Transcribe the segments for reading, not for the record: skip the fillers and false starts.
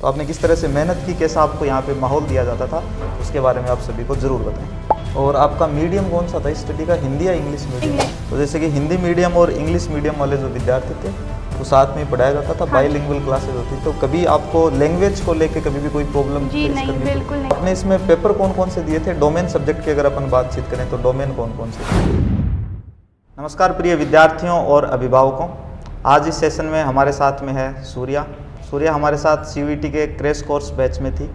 तो आपने किस तरह से मेहनत की, कैसा आपको यहाँ पे माहौल दिया जाता था, उसके बारे में आप सभी को ज़रूर बताएं। और आपका मीडियम कौन सा था स्टडी का, हिंदी या इंग्लिश मीडियम? तो जैसे कि हिंदी मीडियम और इंग्लिश मीडियम वाले जो विद्यार्थी थे तो साथ में पढ़ाया जाता था, बाईलिंगुअल क्लासेज होती, तो कभी आपको लैंग्वेज को लेके कभी भी कोई प्रॉब्लम जी नहीं, बिल्कुल नहीं। आपने इसमें पेपर कौन कौन से दिए थे? डोमेन सब्जेक्ट की अगर अपन बातचीत करें तो डोमेन कौन कौन से? नमस्कार प्रिय विद्यार्थियों और अभिभावकों, आज इस सेशन में हमारे साथ में है सूर्या हमारे साथ CUET के क्रैश कोर्स बैच में थी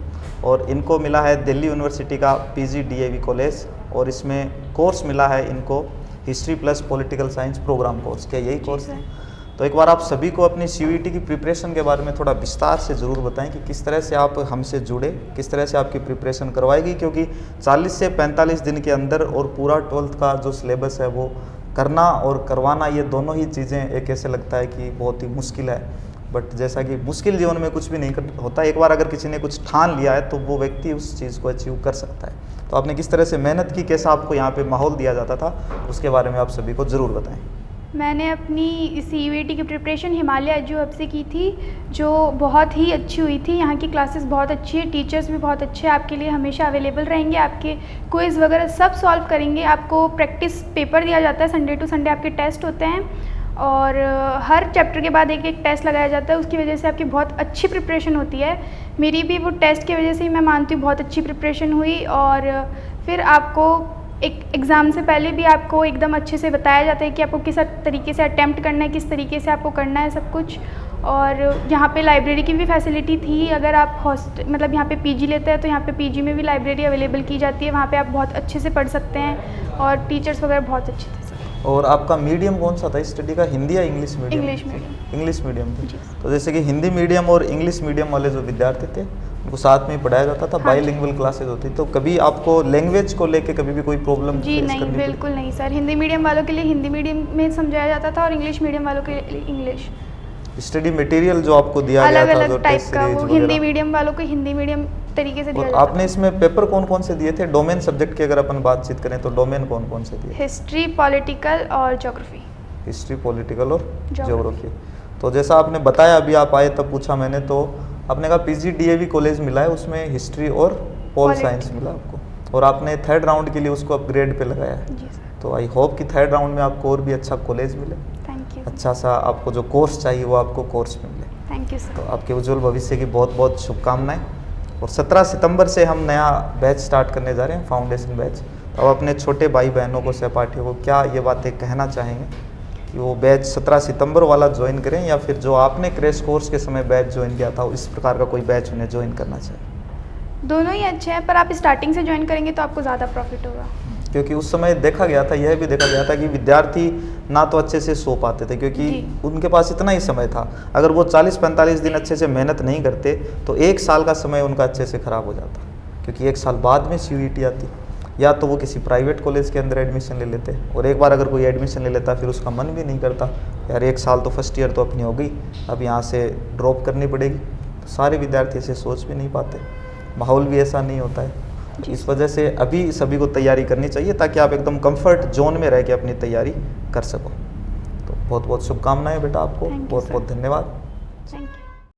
और इनको मिला है दिल्ली यूनिवर्सिटी का PG DAV कॉलेज और इसमें कोर्स मिला है इनको history plus political science program course. क्या यही कोर्स है? तो एक बार आप सभी को अपनी CUET की प्रिपरेशन के बारे में थोड़ा विस्तार से ज़रूर बताएं कि किस तरह से आप हमसे जुड़े, किस तरह से आपकी प्रिपरेशन करवाएगी, क्योंकि 40 से 45 दिन के अंदर और पूरा 12th का जो सिलेबस है वो करना और करवाना, ये दोनों ही चीज़ें एक ऐसे लगता है कि बहुत ही मुश्किल है। बट जैसा कि मुश्किल जीवन में कुछ भी नहीं होता, एक बार अगर किसी ने कुछ ठान लिया है तो वो व्यक्ति उस चीज़ को अचीव कर सकता है। तो आपने किस तरह से मेहनत की, कैसा आपको यहाँ पे माहौल दिया जाता था, उसके बारे में आप सभी को ज़रूर बताएं। मैंने अपनी CUET की प्रिपरेशन हिमालय एजू हब से की थी, जो बहुत ही अच्छी हुई थी। यहाँ की क्लासेस बहुत अच्छी है, टीचर्स भी बहुत अच्छे हैं, आपके लिए हमेशा अवेलेबल रहेंगे, आपके क्विज़ वगैरह सब सॉल्व करेंगे। आपको प्रैक्टिस पेपर दिया जाता है, संडे टू संडे आपके टेस्ट होते हैं और हर चैप्टर के बाद एक टेस्ट लगाया जाता है। उसकी वजह से आपकी बहुत अच्छी प्रिपरेशन होती है। मेरी भी वो टेस्ट की वजह से ही मैं मानती हूँ बहुत अच्छी प्रिपरेशन हुई। और फिर आपको एक एग्ज़ाम से पहले भी आपको एकदम अच्छे से बताया जाता है कि आपको किस तरीके से अटैम्प्ट करना है, किस तरीके से आपको करना है सब कुछ। और यहाँ पे लाइब्रेरी की भी फैसिलिटी थी। अगर आप मतलब यहाँ पे PG लेते हैं तो यहाँ पे PG में भी लाइब्रेरी अवेलेबल की जाती है, वहाँ पे आप बहुत अच्छे से पढ़ सकते हैं और टीचर्स वगैरह बहुत अच्छे थे। और आपका मीडियम कौन सा था स्टडी का, हिंदी या इंग्लिश मीडियम? इंग्लिश मीडियम थी। तो जैसे कि हिंदी मीडियम और इंग्लिश मीडियम वाले जो विद्यार्थी थे उनको साथ में पढ़ाया जाता था, बाईलिंगुअल क्लासेज होती, तो कभी आपको लैंग्वेज को लेके कभी भी कोई प्रॉब्लम? जी नहीं, बिल्कुल नहीं सर। हिंदी मीडियम वालों के लिए हिंदी मीडियम में समझाया जाता था और इंग्लिश मीडियम वालों के लिए इंग्लिश। स्टडी मटेरियल जो आपको दिया गया था, अलग टाइप का, वो हिंदी मीडियम वालों को हिंदी मीडियम तरीके से दिया जाता था। आपने इसमें पेपर कौन कौन से दिए थे? डोमेन सब्जेक्ट की अगर अपन बातचीत करें तो डोमेन कौन कौन से दिए? हिस्ट्री, पॉलिटिकल और ज्योग्राफी। हिस्ट्री, पॉलिटिकल और ज्योग्राफी। तो जैसा आपने बताया, अभी आप आए तब पूछा मैंने, तो आपने कहा PG DAV कॉलेज मिला है, उसमें हिस्ट्री और पॉल साइंस मिला आपको और आपने 3rd राउंड के लिए उसको अपग्रेड पे लगाया है। तो आई होप कि 3rd राउंड में आपको और भी अच्छा कॉलेज मिले, अच्छा सा आपको जो कोर्स चाहिए वो आपको कोर्स में मिले। Thank you sir. तो आपके उज्जवल भविष्य की बहुत बहुत शुभकामनाएं। और 17 सितंबर से हम नया बैच स्टार्ट करने जा रहे हैं, फाउंडेशन बैच। तो अब अपने छोटे भाई बहनों को, सहपाठियों को क्या ये बातें कहना चाहेंगे कि वो बैच 17 सितंबर वाला ज्वाइन करें या फिर जो आपने क्रैश कोर्स के समय बैच ज्वाइन किया था इस प्रकार का कोई बैच उन्हें ज्वाइन करना चाहिए? दोनों ही अच्छे हैं, पर आप स्टार्टिंग से ज्वाइन करेंगे तो आपको ज़्यादा प्रॉफिट होगा। क्योंकि उस समय देखा गया था, यह भी देखा गया था कि विद्यार्थी ना तो अच्छे से सो पाते थे क्योंकि उनके पास इतना ही समय था। अगर वो 40-45 दिन अच्छे से मेहनत नहीं करते तो 1 साल का समय उनका अच्छे से ख़राब हो जाता, क्योंकि 1 साल बाद में CUET आती। या तो वो किसी प्राइवेट कॉलेज के अंदर एडमिशन ले लेते और एक बार अगर कोई एडमिशन ले लेता फिर उसका मन भी नहीं करता, यार 1 साल तो फर्स्ट ईयर तो अपनी हो गई, अब यहाँ से ड्रॉप करनी पड़ेगी। तो सारे विद्यार्थी ऐसे सोच भी नहीं पाते, माहौल भी ऐसा नहीं होता है। इस वजह से अभी सभी को तैयारी करनी चाहिए ताकि आप एकदम कंफर्ट जोन में रह के अपनी तैयारी कर सको। तो बहुत बहुत शुभकामनाएं बेटा आपको, बहुत बहुत धन्यवाद। Thank you.